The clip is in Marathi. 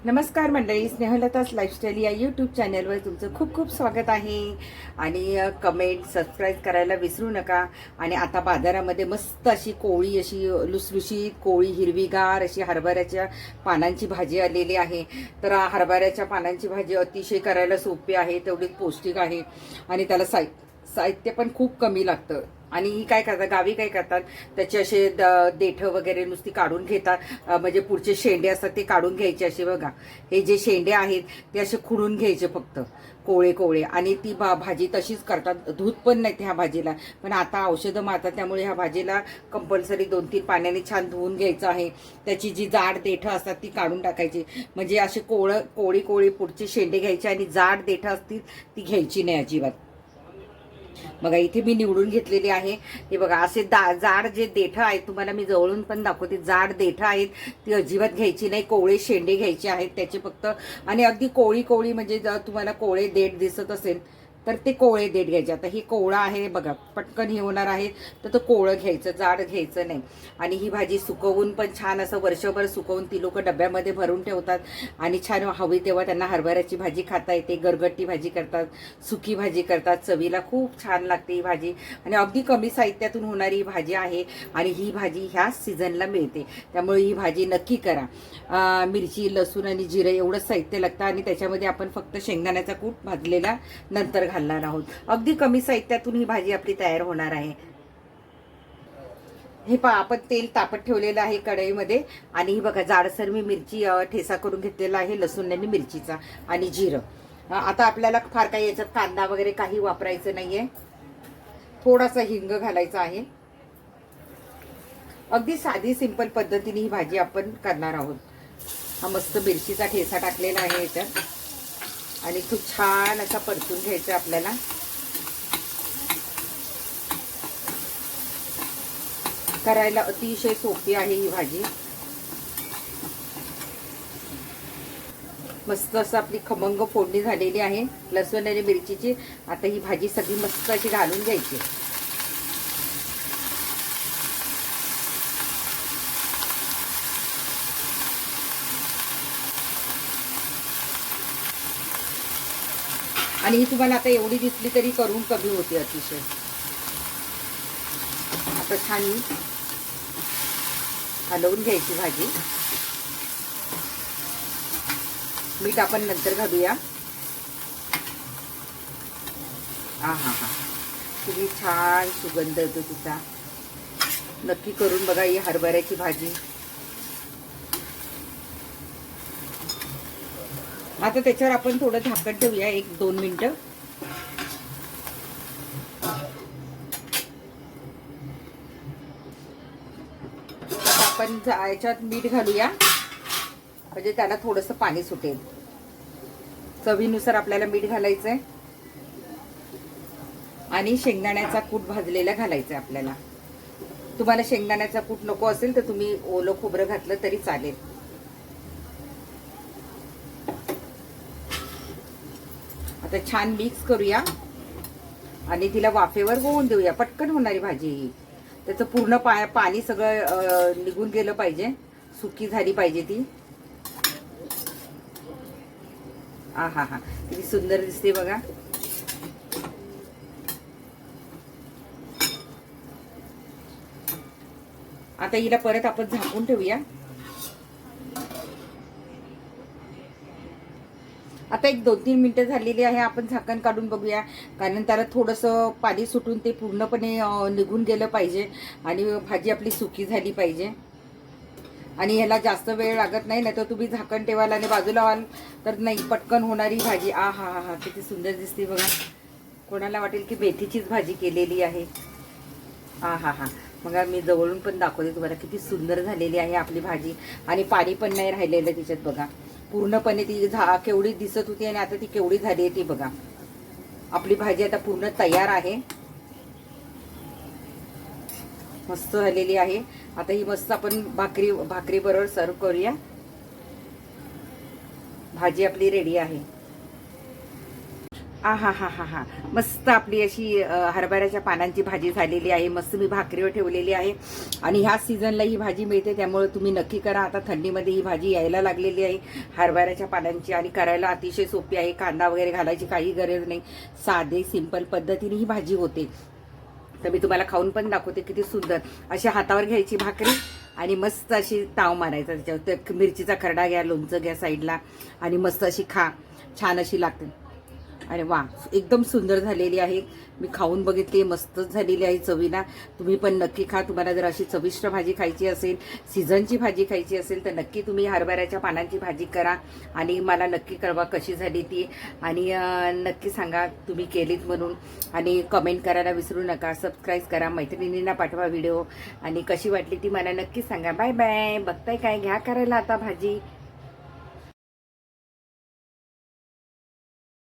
नमस्कार मंडळी, स्नेहलताच लाईफस्टाईल या यूट्यूब चॅनलवर तुमचं खूप खूप स्वागत आहे. आणि कमेंट सबस्क्राईब करायला विसरू नका. आणि आता बाजारामध्ये मस्त अशी कोवळी, अशी लुसलुशीत कोवळी हिरवीगार अशी हरभऱ्याच्या पानांची भाजी आलेली आहे. तर हरभऱ्याच्या पानांची भाजी अतिशय करायला सोपी आहे, तेवढीच पौष्टिक आहे आणि त्याला साहित्य पण खूप कमी लागतं. आणि ही काय करतात, गावी काय करतात, त्याचे असे देठं वगैरे नुसती काढून घेतात. म्हणजे पुढचे शेंडे असतात ते काढून घ्यायचे असे बघा. हे जे शेंडे आहेत ते असे खुडून घ्यायचे फक्त कोवळे कोवळे, आणि ती भाजी तशीच करतात. धूत पण नाही ह्या भाजीला, पण आता औषधं मारतात त्यामुळे ह्या भाजीला कंपल्सरी 2-3 पाण्याने छान धुवून घ्यायचं आहे. त्याची जी जाड देठं असतात ती काढून टाकायची. म्हणजे असे कोळी कोळी पुढचे शेंडे घ्यायचे आणि जाड देठं असतील ती घ्यायची नाही अजिबात. बघा इथे मी निवडून घेतलेली आहे. हे बघा असे जाड जे देठं आहेत, तुम्हाला मी जवळून पण दाखवते. जाड देठं आहेत ती अजिबात घ्यायची नाही. कोवळे शेंडे घ्यायचे आहेत त्याचे फक्त. आणि अगदी कोळी कोवळी, म्हणजे जर तुम्हाला कोवळे देठ दिसत असेल तर ते कोवळे देठ घ्यायचे. आता ही कोवळा आहे बघा, पटकन हे होणार आहे, तर तो कोवळं घ्यायचं, जाड घ्यायचं नाही. आणि ही भाजी सुकवून पण छान असं वर्षभर सुकवून ती लोक डब्यामध्ये भरून ठेवतात. आणि छान हवी तेव्हा त्यांना हरभऱ्याची भाजी खाता येते. गरगटी भाजी करतात, सुकी भाजी करतात. चवीला खूप छान लागते ही भाजी आणि अगदी कमी साहित्यातून होणारी ही भाजी आहे. आणि ही भाजी ह्याच सीझनला मिळते, त्यामुळे ही भाजी नक्की करा. मिरची, लसूण आणि जिरं एवढंच साहित्य लागतं. आणि त्याच्यामध्ये आपण फक्त शेंगदाण्याचा कूट भाजलेला नंतर घालणार आहोत. अगदी कमी साहित्यातून ही भाजी आपली तयार होणार आहे. हे पहा, आपण तेल तापत ठेवलेलं आहे कढईमध्ये. आणि ही बघा जाडसर मी मिरची ठेसा करून घेतलेला आहे, लसूण आणि मिरचीचा आणि जिरं. आता आपल्याला फार काही याच्यात कांदा वगैरे काही वापरायचं नाहीये. थोडासा हिंग घालायचा आहे. अगदी साधी सिंपल पद्धतीने ही भाजी आपण करणार आहोत. हा मस्त मिरचीचा ठेसा टाकलेला आहे याच्यात आणि खूप छान असा परतून घ्यायचा आपल्याला. करायला अतिशय सोपी आहे ही भाजी. मस्त असं आपली खमंग फोडणी झालेली आहे लसूण आणि मिरचीची. आता ही भाजी सगळी मस्त अशी घालून घ्यायची. आणि ही तुम्हाला आता एवढी दिसली तरी करून कमी होते अतिशय. आता छान हलवून घ्यायची भाजी. मीठ आपण नंतर घालूया. हा हा हा, किती छान सुगंध येतो तिचा. नक्की करून बघा ही हरभऱ्याची भाजी. आता त्याच्यावर आपण थोडं झाकण ठेवूया 1-2 मिनिटं. आपण याच्यात मीठ घालूया, म्हणजे त्याला थोडंसं पाणी सुटेल. चवीनुसार आपल्याला मीठ घालायचंय. आणि शेंगदाण्याचा कूट भाजलेला घालायचा आपल्याला. तुम्हाला शेंगदाण्याचा कूट नको असेल तर तुम्ही ओलं खोबरं घातलं तरी चालेल. आता छान मिक्स करूया आणि तिला वाफेवर होऊन देऊया. पटकन होणारी भाजी ही. त्याचं पूर्ण पाणी सगळं निघून गेलं पाहिजे, सुकी झाली पाहिजे ती. हा हा हा, किती सुंदर दिसते बघा. आता हिला परत आपण झाकून ठेवूया. आता 1-2-3 मिनिटं झालेली आहे. आपण झाकण काढून बघूया, कारण त्याला थोडंसं पाणी सुटून ते पूर्णपणे निघून गेलं पाहिजे आणि भाजी आपली सुकी झाली पाहिजे. आणि ह्याला जास्त वेळ लागत नाही, नाही तर तुम्ही झाकण ठेवाल आणि बाजूला व्हाल तर नाही, पटकन होणारी भाजी. आ हा हा हा, किती सुंदर दिसते बघा. कोणाला वाटेल की मेथीचीच भाजी केलेली आहे. हा हा हा, मग मी जवळून पण दाखवते तुम्हाला किती सुंदर झालेली आहे आपली भाजी. आणि पाणी पण नाही राहिलेलं तिच्यात बघा. पूर्णपणे ती केवढी दिसत होती आणि आता ती केवढी झाली आहे ती बघा. आपली भाजी आता पूर्ण तयार आहे, मस्त झालेली आहे. आता ही मस्त आपण भाकरी बरोबर सर्व करूया. भाजी आपली रेडी आहे. आ हा हा हा हा मस्त आपली अशी हरभऱ्याच्या पानांची भाजी झालेली आहे. मस्त मी भाकरीवर ठेवलेली आहे आणि ह्या सीझनला ही भाजी मिळते, त्यामुळे तुम्ही नक्की करा. आता थंडीमध्ये ही भाजी यायला लागलेली आहे हरभऱ्याच्या पानांची आणि करायला अतिशय सोपी आहे. कांदा वगैरे घालायची काही गरज नाही. साधे सिंपल पद्धतीने ही भाजी होते. तर मी तुम्हाला खाऊन पण दाखवते किती सुंदर. अशी हातावर घ्यायची भाकरी आणि मस्त अशी ताव मारायचा त्याच्यावर. तर मिरचीचा खरडा घ्या, लोणचं घ्या साईडला आणि मस्त अशी खा. छान अशी लागते. अरे वा, एकदम सुंदर झालेली आहे. मी खाऊन बघितली, मस्तच झालेली आहे चवीला. तुम्ही पण नक्की खा. तुम्हाला जर अशी चविष्ट भाजी खायची असेल, सीझनची भाजी खायची असेल तर नक्की तुम्ही हरभऱ्याच्या पानांची भाजी करा आणि मला नक्की कळवा कशी झाली ती. आणि नक्की सांगा तुम्ही केलीत म्हणून. आणि कमेंट करायला विसरू नका. सबस्क्राईब करा, मैत्रिणींना पाठवा व्हिडिओ आणि कशी वाटली ती मला नक्की सांगा. Bye bye. बघताय काय, घ्या करायला आता भाजी.